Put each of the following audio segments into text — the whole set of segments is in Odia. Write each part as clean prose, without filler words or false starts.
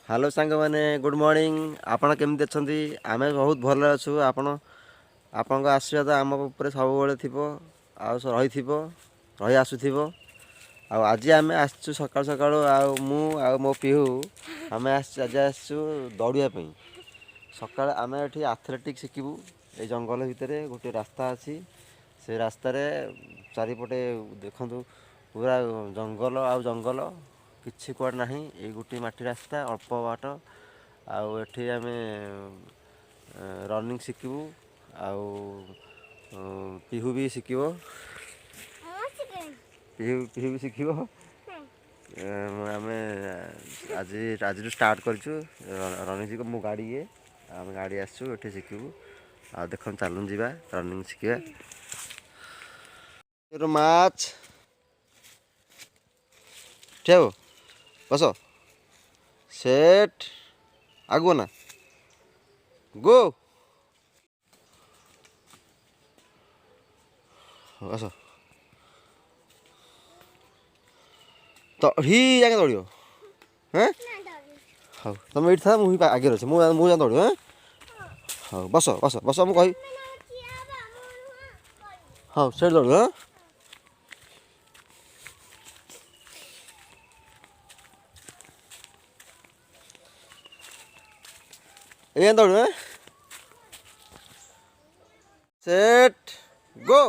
हेलो सांग मैंने गुड मॉर्निंग। आपण केमती अच्छी? आम बहुत भल अच्छु। आपण आशीर्वाद आम उपर सब रही रही आसुव। आज आम आसचु सका सका मो पीहू आम आज आसचु दौड़ापी। सका आम ये आथलेटिक शिखबू। ये जंगल भितर गोटे रास्ता अच्छी से रास्त चारिपटे देखु पूरा जंगल आ जंगल किसी कुआड़ ना। ये गोटे माटी रास्ता अल्प बाट आठी आम रनिंग शिखबू। पीहू भी शिखब पीहू भी शिखब। आम आज आज स्टार्ट करूँ रनिंग शिख मो गाड़ी ये आम गाड़ी आसचु ये शिखबू। देख चलून जा रनिंग शिखा माच ठेव बस सेट आगु ना गो बस तो ही जाके दौड़ हाँ हाँ तुम ये था मुझे आगे अच्छे मुझे दौड़ हाँ हाँ बस बस बस मुझे कही हाँ से दौड़ हाँ ये दौड़ हाँ सेट गो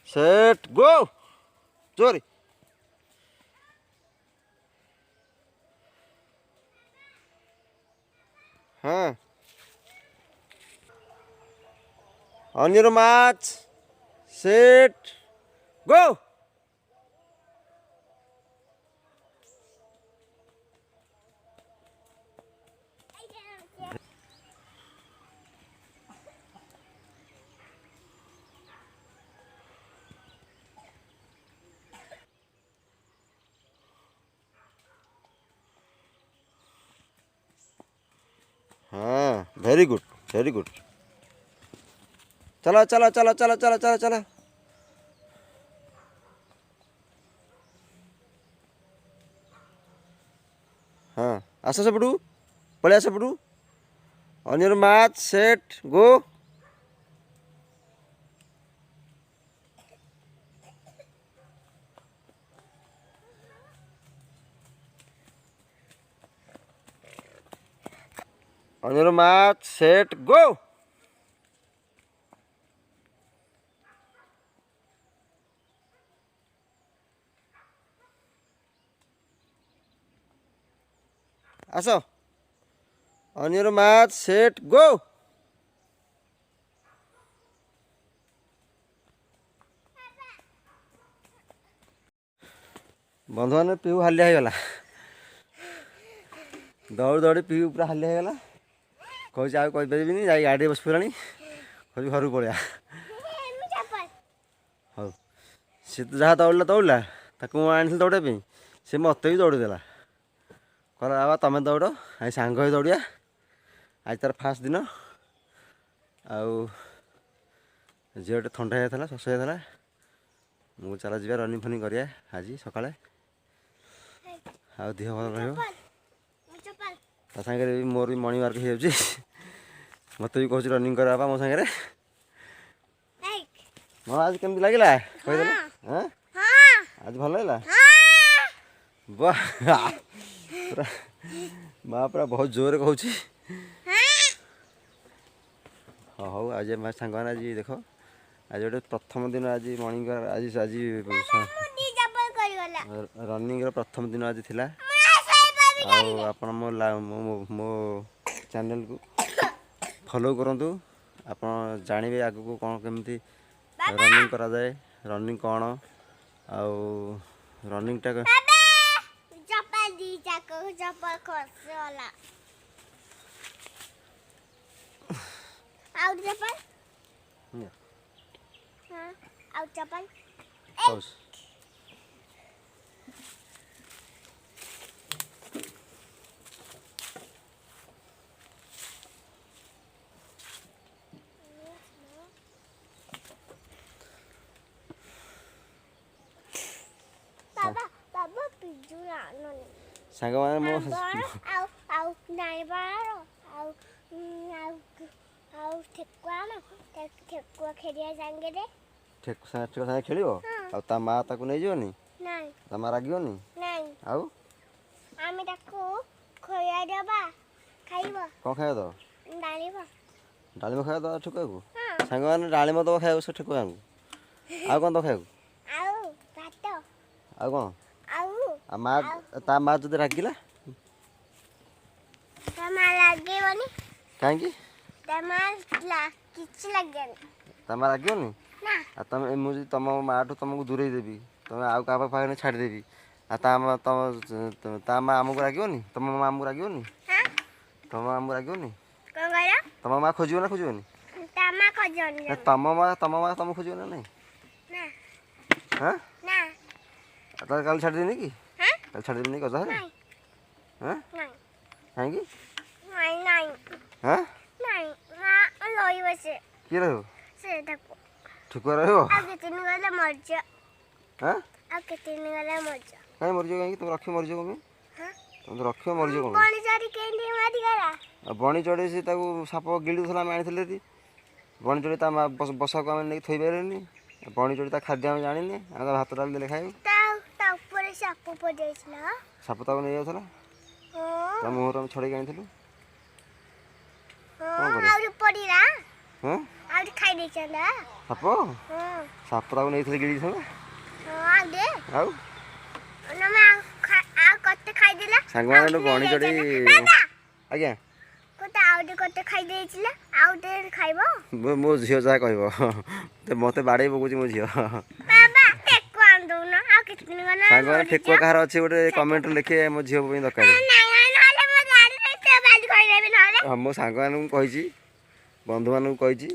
सेट गो जोरी हाँ on your march set go हाँ वेरी गुड वेरी गुड चलो चलो चलो चलो चलो चलो चलो हाँ आस सेपटू पलि सेपटू on your march set go on your march set go आस on your march set go बंधु मैंने पीहू हालिया होगला दौड़ दौड़ी पीहू पूरा हालिया होगला कौच आ कहीपरि जा गाड़ी बस पड़ा कह घर को पड़ा हाँ सी तो जहाँ दौड़ा दौड़ा ताकू आनी दौड़ापी सी मत भी दौड़देला कहला बाबा तुम दौड़ आज सांग ही दौड़िया आज तार फास्ट दिन झीटे थंडा होता शस होता मुझे चला जा रनिंग फनिंग करिया आज सका आ देह भल ता सागर भी मोर भी मर्निंग वार्क हो मत भी कहूँ रनिंग कर मो सागर माँ आज केमती लगे कहीदे हाँ आज भल लगे पूरा माँ पूरा बहुत जोर कहूँ हाँ हूँ आज सांग मैंने आज देख आज गोटे प्रथम दिन आज मर्निंग आज आज रनिंग प्रथम दिन आज थिला आपण मो चैनल को फॉलो करंतु आपण जानवे आग को कौन केमती रनिंग करा जाए रनिंग कौन रनिंग टा ସାଙ୍ଗମାନେ ମୋ ଆଉ ନାଇବାର ଆଉ ଠେକୁଆ ଖେଳିବା ସାଙ୍ଗରେ ସାଙ୍ଗେ ଖେଳିବ ଆଉ ତା ମା ତାକୁ ନେଇଯିବନି ନାଇଁ ତା ମା ରାଗିବନି ନାଇଁ ଆଉ ଆମେ ତାକୁ ଖୋୟା ଦେବା ଖାଇବ କ'ଣ ଖାଇବା ଦବ ଡାଳିବ ଡାଳିମ୍ବ ଖାଇବା ଦବ ଠେକୁଆକୁ ହଁ ସାଙ୍ଗମାନେ ଡାଳିମ୍ବ ଦବ ଖାଇବାକୁ ସେ ଠେକୁଆଙ୍କୁ ଆଉ କ'ଣ ଦବ ଖାଇବାକୁ ଆଉ ଭାତ ଆଉ କ'ଣ ଆଉ ଆଉ ମା ତା ମା ଯଦି ରାଗିଲା ତା ମା ଲାଗିବନି କାହିଁକି ତା ମା କିଛି ଲାଗିବନି ତା ମା ରାଗିବନି ନା ଆଉ ତମେ ମୁଁ ଯଦି ତମ ମାଠୁ ତମକୁ ଦୂରେଇ ଦେବି ତମେ ଆଉ କାହା ପାଖରେ ଛାଡ଼ିଦେବି ଆଉ ତା ମା ଆମକୁ ରାଗିବନି ତମ ମା ଆମକୁ ରାଗିବନି ତମ ମା ଆମକୁ ରାଗିବନି କ'ଣ କହିଲ ତମ ମା ଖୋଜିବ ନା ଖୋଜିବନି ତା ମା ଖୋଜନି ତମ ମା ତମକୁ ଖୋଜିବ ନା ନାଇଁ ନା ହଁ ନା ତାହେଲେ କାଲି ଛାଡ଼ିଦେବିନି କି ହଁ କାଲି ଛାଡ଼ିଦେବିନି କଥା ହେଲେ ନାଇଁ ହଁ ନାଇଁ କାହିଁକି ନାଇଁ ନାଇଁ ହଁ ନାଇଁ ମା ରହିବ କିଏ ରହିବ ସେ ତାକୁ ଠେକୁଆ ରହିବ ଆଉ କେତେ ଦିନ ଗଲେ ମରିଯିବ ହଁ ଆଉ କେତେ ଦିନ ଗଲେ ମରିଯିବ କାହିଁ ମରିଯିବ କାହିଁକି ତମେ ରଖିବ ମରିଯିବ କ'ଣ ହଁ ତମେ ରଖିବ ମରିଯିବ କ'ଣ ବଣି ଚଢ଼ି କେମିତି ମରିଗଲା ଆଉ ବଣି ଚଢ଼େଇ ସେ ତାକୁ ସାପ ଗିଳୁଥିଲା ଆମେ ଆଣିଥିଲେ ଏଠି ବଣି ଚଢ଼େଇ ତା ବସାକୁ ଆମେ ନେଇକି ଥୋଇପାରିଲେନି ବଣି ଚଢ଼େଇ ତା ଖାଦ୍ୟ ଆମେ ଜାଣିନି ଆମେ ତା ଭାତ ଡାଲି ଦେଲେ ଖାଇବୁ ତା ଉପରେ ସାପ ପଡ଼ିଯାଇଥିଲା ସାପ ତାକୁ ନେଇଯାଉଥିଲା ତା ମୁହଁରୁ ଆମେ ଛଡ଼େଇକି ଆଣିଥିଲୁ କ'ଣ କରିବା ଆହୁରି ପଡ଼ିଲା ହଁ ଆହୁରି ଖାଇ ଦେଇଛନ୍ତି ସାପ ସାପ ତାକୁ ନେଇଥିଲେ ଗିଳିଥାନ୍ତା ଆଉ ଆଉ କେତେ ଖାଇଦେଲା ସାଙ୍ଗମାନେ ବଣି ଚଢ଼େଇ ଆଜ୍ଞା ଆଉ ଗୋଟେ ଖାଇ ଦେଇଥିଲା ଆଉ ଟିକେ ଖାଇବ ମୋ ଝିଅ ଯାହା କହିବ ମୋତେ ବାଡ଼େଇ ପକଉଛି ମୋ ଝିଅ ସାଙ୍ଗମାନେ ଠେକୁଆ କାହାର ଅଛି ଗୋଟେ କମେଣ୍ଟରେ ଲେଖିବେ ମୋ ଝିଅ ପାଇଁ ଦରକାର ହଁ ମୋ ସାଙ୍ଗମାନଙ୍କୁ କହିଛି ବନ୍ଧୁମାନଙ୍କୁ କହିଛି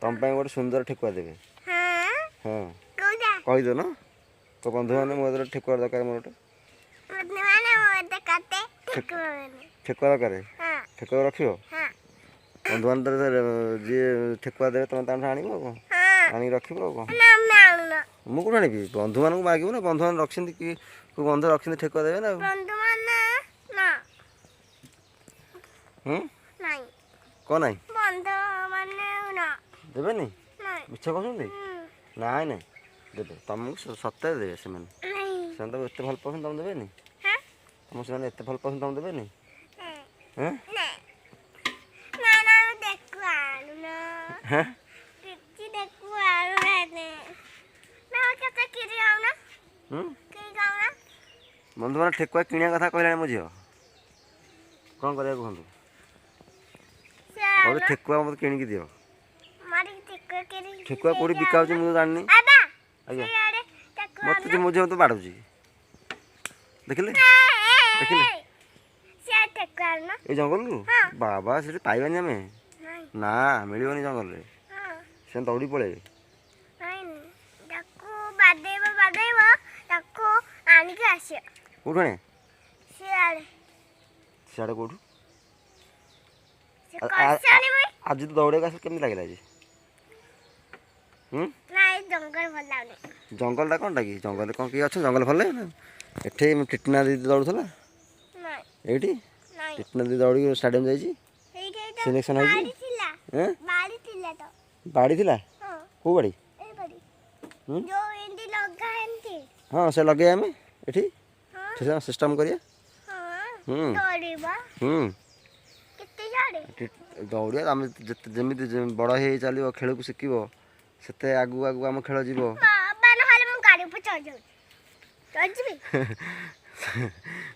ତମ ପାଇଁ ଗୋଟେ ସୁନ୍ଦର ଠେକୁଆ ଦେବେ ହଁ କହିଦେବ ନା ତୋ ବନ୍ଧୁମାନେ ମୋ ଦ୍ୱାରା ଠେକୁଆ ଦରକାର ମୋର ଗୋଟେ ଠେକୁଆ ଦରକାର ଠେକୁଆ ରଖିବ ବନ୍ଧୁମାନେ ଯିଏ ଠେକୁଆ ଦେବେ ତମେ ତାଠୁ ଆଣିବ ଆଉ କ'ଣ ଆଣିକି ରଖିବ ଆଉ କ'ଣ ମୁଁ କେଉଁଠୁ ଆଣିବି ବନ୍ଧୁମାନଙ୍କୁ ମାଗିବୁ ନା ବନ୍ଧୁମାନେ ରଖିଛନ୍ତି କି କେଉଁ ବନ୍ଧୁ ରଖିଛନ୍ତି ଠେକୁଆ ଦେବେ ନା ଆଉ କ'ଣ ନାହିଁ ଦେବେନି ମିଛ କହୁଛନ୍ତି ନାଇଁ ନାଇଁ ଦେବେ ତମକୁ ସତରେ ଦେବେ ସେମାନେ ତ ଏତେ ଭଲ ପାଉଛନ୍ତି ତମେ ଦେବେନି ତମକୁ ସେମାନେ ଏତେ ଭଲ ପାଉଛନ୍ତି ତମେ ଦେବେନି ହଁ ବନ୍ଧୁମାନେ ଠେକୁଆ କିଣିବା କଥା କହିଲାଣି ମୋ ଝିଅ କ'ଣ କରିବା କୁହନ୍ତୁ କହିବେ ଠେକୁଆ ମୋତେ କିଣିକି ଦିଅ ଠେକୁଆ କେଉଁଠି ବିକା ହେଉଛି ମୁଁ ତ ଜାଣିନି ଆଜ୍ଞା ମୋତେ ମୋ ଝିଅ ମୋତେ ବାଡ଼ଉଛି ଦେଖିଲେ ଦେଖିଲେ ଏଇ ଜଙ୍ଗଲରୁ ବାବା ସେଠି ପାଇବାନି ଆମେ ନା ମିଳିବନି ଜଙ୍ଗଲରେ ସେ ଦୌଡ଼ି ପଳେଇବେ କେଉଁଠୁ ଆଣେ ସିଆଡ଼େ କେଉଁଠୁ ଆଜି ତ ଦୌଡ଼ିବାକୁ ଆସିଲେ କେମିତି ଲାଗିଲା ଆଜି ଜଙ୍ଗଲଟା କ'ଣଟା କି ଜଙ୍ଗଲରେ କ'ଣ କିଏ ଅଛ ଜଙ୍ଗଲ ଭଲ ଲାଗେ ନା ଏଠି ଟିଟନା ଦିଦି ଦୌଡ଼ୁଥିଲା ଏଇଠି ଟିଟନା ଦିଦି ଦୌଡ଼ିକି ଷ୍ଟାଡ଼ିୟମ୍ ଯାଇଛି ସିଲେକ୍ସନ୍ ହେଇଛି ବାଡ଼ି ଥିଲା କେଉଁ ବାଡ଼ି ହଁ ସେ ଲଗେଇବା ଆମେ ଏଠି ସିଷ୍ଟମ୍ କରିବା ଦୌଡ଼ିବା ଆମେ ଯେମିତି ବଡ଼ ହେଇ ଚାଲିବ ଖେଳକୁ ଶିଖିବ ସେତେ ଆଗକୁ ଆଗକୁ ଆମ ଖେଳ ଯିବ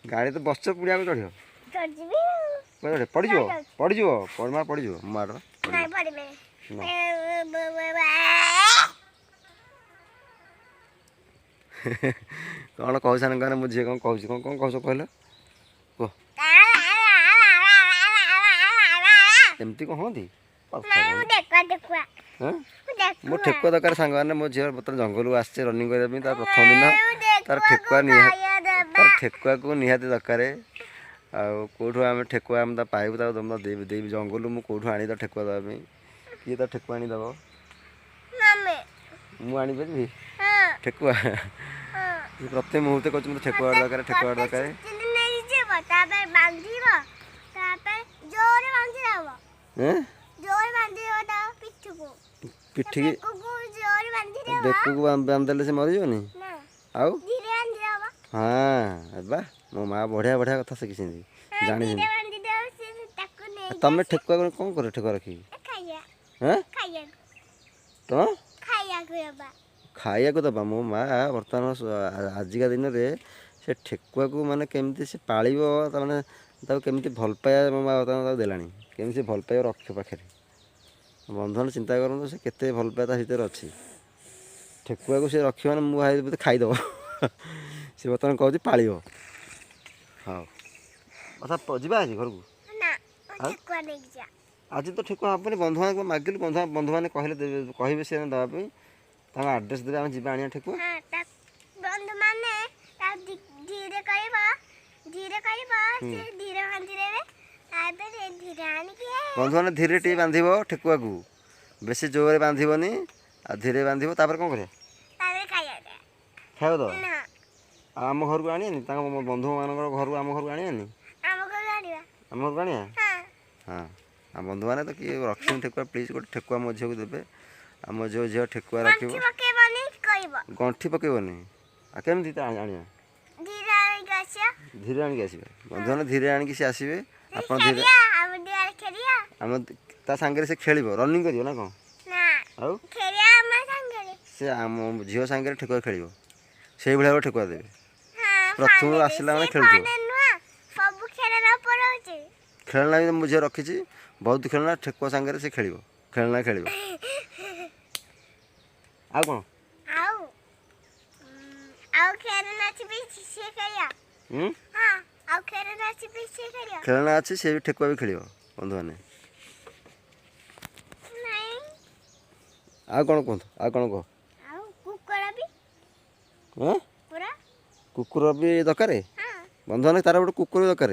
ଗାଡ଼ି ତ ବସିଛ ପୁଣି ଆଗକୁ ଚଢ଼ିବ ପଡ଼ିଯିବ ପଡ଼ିଯିବ ପଡ଼ିଯିବ ମାଡ଼ କ'ଣ କହୁଛ ସାଙ୍ଗମାନେ ମୋ ଝିଅ କ'ଣ କହୁଛି କ'ଣ କହୁଛ କହିଲ କୁହ ଏମିତି କ'ଣ ହୁଅନ୍ତି ମୋ ଠେକୁଆ ଦରକାର ସାଙ୍ଗମାନେ ମୋ ଝିଅ ବର୍ତ୍ତମାନ ଜଙ୍ଗଲକୁ ଆସିছে ରନିଂ କରିବା ପାଇଁ ତାର ପ୍ରଥମ ଦିନ ତାର ଠେକୁଆକୁ ନିହାତି ଦରକାର ଆଉ କେଉଁଠୁ ଆମେ ଠେକୁଆ ଆମେ ତା ପାଇବୁ ତାକୁ ଦେବି ଜଙ୍ଗଲରୁ ମୁଁ କେଉଁଠୁ ଆଣି ତା ଠେକୁଆ ଦେବା ପାଇଁ କିଏ ତା ଠେକୁଆ ଆଣିଦେବ ମୁଁ ଆଣିପାରିବି ଠେକୁଆ ପ୍ରତି ମୁହୂର୍ତ୍ତେ କହୁଛି ମୋତେ ଠେକୁଆ ଦରକାର ଠେକୁଆ ଦରକାର। ଚିଲି ନେଇଯିବ ତାପରେ ବାନ୍ଧିବ ତାପରେ ଜୋରେ ବାନ୍ଧିଦବ ଏଁ ଜୋରେ ବାନ୍ଧିବ ତା ପିଠୁକୁ ପିଠିକି ବେକକୁ ଜୋରେ ବାନ୍ଧିଦବ ବେକକୁ ବାନ୍ଧିଦେଲେ ସେ ମରିଯିବନି ନା ଆଉ? ଧୀରେ ବାନ୍ଧିଦବ ହଁ ବା ମୋ ମା ବଢ଼ିଆ ବଢ଼ିଆ କଥା ଶିଖିଛନ୍ତି ଜାଣିଛନ୍ତି। ଧୀରେ ବାନ୍ଧିଦବ ସେ ତାକୁ ନେଇ ତମେ ଠେକୁଆ କ'ଣ କର ଠେକୁଆ ରଖିକି? ଖାଇବା ହଁ ଖାଇବାକୁ ତମ ଖାଇବାକୁ ଦେବା ଖାଇବାକୁ ଦେବା ମୋ ମା ବର୍ତ୍ତମାନ ଆଜିକା ଦିନରେ ସେ ଠେକୁଆକୁ ମାନେ କେମିତି ସେ ପାଳିବ ତାମାନେ ତାକୁ କେମିତି ଭଲ ପାଇବା ମୋ ମା ବର୍ତ୍ତମାନ ତାକୁ ଦେଲାଣି କେମିତି ସେ ଭଲ ପାଇବା ରଖିବ ପାଖରେ। ବନ୍ଧୁମାନେ ଚିନ୍ତା କରନ୍ତୁ ସେ କେତେ ଭଲ ପାଇବା ତା ଭିତରେ ଅଛି। ଠେକୁଆକୁ ସେ ରଖିବ ମାନେ ମୁଁ ଭାଇ ବୋଧେ ଖାଇଦେବ ସେ ବର୍ତ୍ତମାନ କହୁଛି ପାଳିବ। ହଉ କଥା ଯିବା ଆଜି ଘରକୁ ନା ଆଉ? ଠେକୁଆ ନେଇକି ଯା ଆଜି ତ ଠେକୁଆ ହେବନି ବନ୍ଧୁମାନଙ୍କୁ ମାଗିଲୁ ବନ୍ଧୁମାନେ କହିବେ ସେ ଦେବା ପାଇଁ ତାଙ୍କ ଆଡ୍ରେସ୍ ଦେବେ ଆମେ ଯିବା ଆଣିବା ଠେକୁଆ। ହଁ ତା ବନ୍ଧୁମାନେ ତା ଧୀରେ କହିବ ସେ ଧୀରେ ବାନ୍ଧିଦେବେ ତାପରେ ଧୀରେ ଆଣିକି ବନ୍ଧୁମାନେ ଧୀରେ ଟିକେ ବାନ୍ଧିବ ଠେକୁଆକୁ ବେଶୀ ଜୋରରେ ବାନ୍ଧିବନି ଆଉ ଧୀରେ ବାନ୍ଧିବ ତାପରେ କ'ଣ କରିବା? ତାପରେ ଖାଇବା ଖାଇବ ଦେବ ନା ଆଉ ଆମ ଘରକୁ ଆଣିବାନି ତାଙ୍କ ବନ୍ଧୁମାନଙ୍କର ଘରକୁ ଆମ ଘରକୁ ଆଣିବାନି ଆମକୁ ଆଣିବା ଆମ ଘରକୁ ଆଣିବା। ହଁ ହଁ ଆଉ ବନ୍ଧୁମାନେ ତ କିଏ ରଖିଛନ୍ତି ଠେକୁଆ ପ୍ଲିଜ୍ ଗୋଟେ ଠେକୁଆ ମୋ ଝିଅକୁ ଦେବେ। ଆଉ ମୋ ଝିଅ ଠେକୁଆ ରଖିବ ଗଣ୍ଠି ପକେଇବନି କହିବ ଗଣ୍ଠି ପକେଇବନି ଆଉ କେମିତି ଆଣିବା? ଧୀରେ ଆଣିକି ଆସିବା ଧୀରେ ଆଣିକି ଆସିବେ ବନ୍ଧୁମାନେ ଧୀରେ ଆଣିକି ସେ ଆସିବେ ଆପଣ ଧୀରେ ଖେଳିବା ଆମ ଦୁଆରେ ଖେଳିବା ଆମ ତା ସାଙ୍ଗରେ ସେ ଖେଳିବ ରନିଂ କରିବ ନା କ'ଣ? ନା ଆଉ ଖେଳିବା ଆମ ସାଙ୍ଗରେ ସେ ଆମ ଝିଅ ସାଙ୍ଗରେ ଠେକୁଆ ଖେଳିବ ସେଇଭଳିଆ ଗୋଟେ ଠେକୁଆ ଦେବେ। ହଁ ପ୍ରଥମରୁ ଫାନରେ ଆସିଲା ମାନେ ସେ ଖେଳୁଥିବ। ଫାନରେ ନୁହଁ ସବୁ ଖେଳନା ପଳଉଛି ଖେଳନା ବି ମୋ ଝିଅ ରଖିଛି ବହୁତ ଖେଳନା ଠେକୁଆ ସାଙ୍ଗରେ ସେ ଖେଳିବ ଖେଳନା ଖେଳିବ। ଆଉ କ'ଣ? ଆଉ ଆଉ ଖେଳନା ଅଛି ବି ସେ ଖେଳିବା ହୁଁ ହଁ ଆଉ ଖେଳନା ଅଛି ବି ସେ ଖେଳିବା ଖେଳନା ଅଛି ସେ ବି ଠେକୁଆ ବି ଖେଳିବ ବନ୍ଧୁମାନେ। ନାଇଁ ଆଉ କ'ଣ କୁହନ୍ତୁ ଆଉ କ'ଣ କୁହ? ଆଉ କୁକୁର ବି ହଁ ପୁରା କୁକୁର ବି ଦରକାର ହଁ ବନ୍ଧୁମାନେ ତାର ଗୋଟେ କୁକୁର ଦରକାର।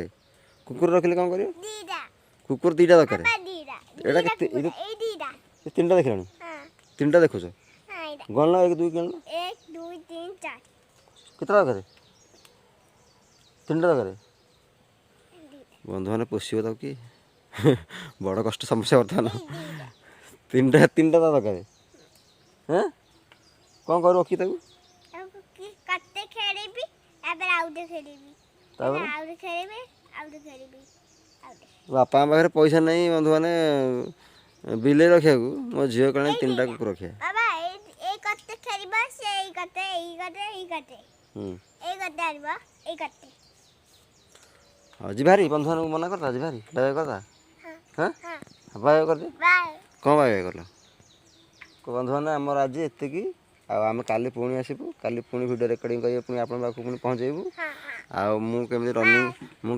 କୁକୁର ରଖିଲେ କ'ଣ କରିବ? ଦିଟା କୁକୁର ଦୁଇଟା ଦରକାର। ବାବା ଦିଟା ଏଇଟା ଦିଟା କେତେ କୁକୁର ଏଇ ଦିଟା ସେ ତିନିଟା ଦେଖିଲାଣି ହଁ ତିନିଟା ଦେଖୁଛ ହଁ ଏଇଟା ଗଣନା 1 2 ଗଣନା 1 2 3 4 କେତେଟା ଦରକାର? ତିନିଟା ଦରକାର। ଦିଟା ବନ୍ଧୁମାନେ ପୋଷିବ ତାକୁ କି ବଡ଼ କଷ୍ଟ ସମସ୍ୟା ବର୍ତ୍ତମାନ ଦିଟା ତିନିଟା ତା ଦରକାର। ହଁ କ'ଣ କରିବ ରଖି ତାକୁ ଆଉ କେତେ ଖେଳିବି ତାପରେ ଆଉ ଗୋଟେ ଖେଳିବି ତାପରେ ଆଉ ଗୋଟେ ଖେଳିବି ଆଉ ଗୋଟେ ଖେଳିବି ଆଉ ଗୋଟେ ବାପାଙ୍କ ପାଖରେ ପଇସା ନାହିଁ ବନ୍ଧୁମାନେ ବିଲେଇ ରଖିବାକୁ ମୋ ଝିଅ କହିଲେ ତିନିଟା କୁକୁର ରଖିବା। ବାବା ଏଇ କତେ ଖେଳିବ ସେ ଏଇ କତେ ଏଇ କତେ ଏଇ କତେ ଏଇ କତେ ଆଣିବ ଏଇ କତେ ହଉ ଯିବାରି ବନ୍ଧୁମାନଙ୍କୁ ମନା କରିଦା ଯିବାରି ବାଏ କରିଦା। ହଁ ହଁ ହଁ ବାଏ କରିଦିଅ ବାଏ କ'ଣ ବାଏ କଲ ବନ୍ଧୁମାନେ ଆମର ଆଜି ଏତିକି। ଆଉ ଆମେ କାଲି ପୁଣି ଆସିବୁ କାଲି ପୁଣି ଭିଡ଼ିଓ ରେକର୍ଡ଼ିଂ କରିବେ ପୁଣି ଆପଣଙ୍କ ପାଖକୁ ପୁଣି ପହଞ୍ଚେଇବୁ। ହଁ ହଁ ଆଉ ମୁଁ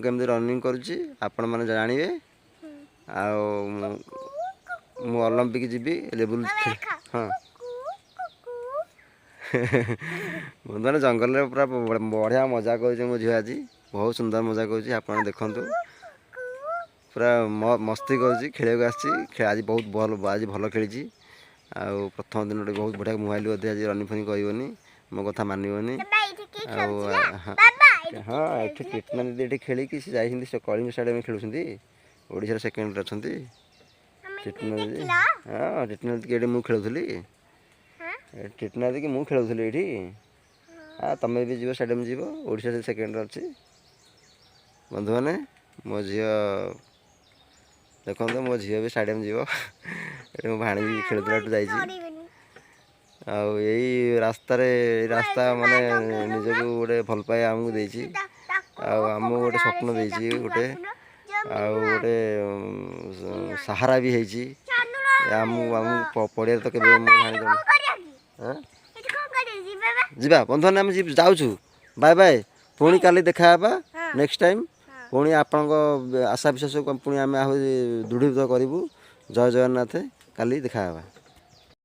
କେମିତି ରନିଂ କରୁଛି ଆପଣମାନେ ଜାଣିବେ। ଆଉ ମୁଁ ଅଲମ୍ପିକ୍ ଯିବି ଲେବୁଲ୍ ହଁ ବନ୍ଧୁମାନେ ଜଙ୍ଗଲରେ ପୁରା ବଢ଼ିଆ ମଜା କରୁଛି ମୋ ଝିଅ ଆଜି ବହୁତ ସୁନ୍ଦର ମଜା କରୁଛି ଆପଣ ଦେଖନ୍ତୁ ପୁରା ମସ୍ତି କରୁଛି ଖେଳିବାକୁ ଆସିଛି ଆଜି ବହୁତ ଭଲ ଖେଳିଛି। ଆଉ ପ୍ରଥମ ଦିନଟେ ବହୁତ ବଢ଼ିଆ ମୋବାଇଲ୍ ବୋଧେ ଆଜି ରନିଂ ଫନିଂ କରିବନି ମୋ କଥା ମାନିବନି। ଆଉ ହଁ ଏଠି ଟ୍ରିଟମେଣ୍ଟ ଏଠି ଖେଳିକି ସେ ଯାଇଛନ୍ତି ସେ କଳିଙ୍ଗ ଷ୍ଟାଡ଼ିୟମ୍ ଖେଳୁଛନ୍ତି ଓଡ଼ିଶାର ସେକେଣ୍ଡରେ ଅଛନ୍ତି। ଟ୍ରିଟମେଣ୍ଟ ହଁ ଟ୍ରିଟମେଣ୍ଟ ଏଠି ମୁଁ ଖେଳୁଥିଲି ଟ୍ରିଟମେଣ୍ଟ କି ମୁଁ ଖେଳୁଥିଲି ଏଇଠି। ତମେ ବି ଯିବ ଷ୍ଟାଡ଼ିୟମ୍ ଯିବ ଓଡ଼ିଶା ସେକେଣ୍ଡରେ ଅଛି। ବନ୍ଧୁମାନେ ମୋ ଝିଅ ଦେଖନ୍ତୁ ମୋ ଝିଅ ବି ଷ୍ଟାଡ଼ିୟମ୍ ଯିବ ଏଠି ମୋ ଭାଣିଜୀ ଖେଳୁଥିଲା ଏଠୁ ଯାଇଛି। ଆଉ ଏଇ ରାସ୍ତା ମାନେ ନିଜକୁ ଗୋଟେ ଭଲ ପାଇବା ଆମକୁ ଦେଇଛି ଆଉ ଆମକୁ ଗୋଟେ ସ୍ୱପ୍ନ ଦେଇଛି ଗୋଟେ ଆଉ ଗୋଟେ ସାହାରା ବି ହେଇଛି ଆମକୁ ପଡ଼ିଆରେ ତ କେବେ ମୋ ଭାଣିଜୀ ଯିବା ବନ୍ଧୁମାନେ ଆମେ ଯାଉଛୁ ବାଏ ବାଏ ପୁଣି କାଲି ଦେଖା ହେବା ନେକ୍ସଟ ଟାଇମ୍ ପୁଣି ଆପଣଙ୍କ ଆଶା ବିଶ୍ୱାସକୁ ପୁଣି ଆମେ ଆହୁରି ଦୃଢ଼ୀଭୂତ କରିବୁ। ଜୟ ଜଗନ୍ନାଥ କାଲି ଦେଖା ହେବା।